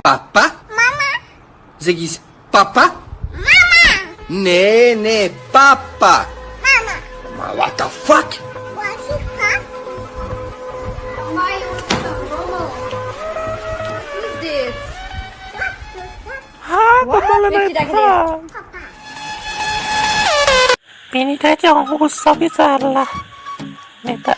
Papa? Mama. Zeg eens, papa? Mama. Nee, papa. Mama. Maar what the fuck? What is that? Who's this? Pamala na Wait, ito. Pinita yung usap isarla. Neta.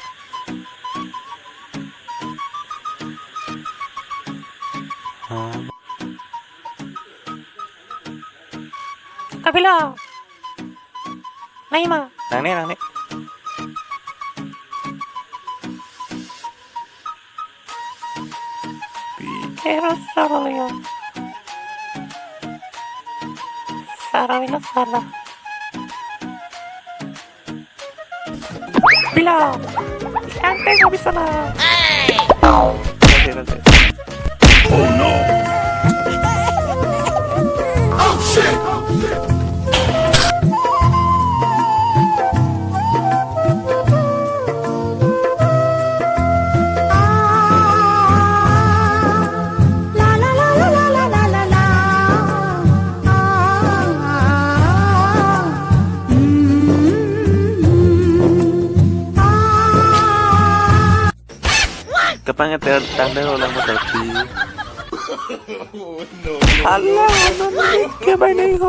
Kabila. Naima. Nang ni. Pero sarayo. Sarawi na sala. Bila. Antay mo bisa na. Nanti. Kapan tanda ulang mo tapi. Alah, ano ni? Kaya ba na yung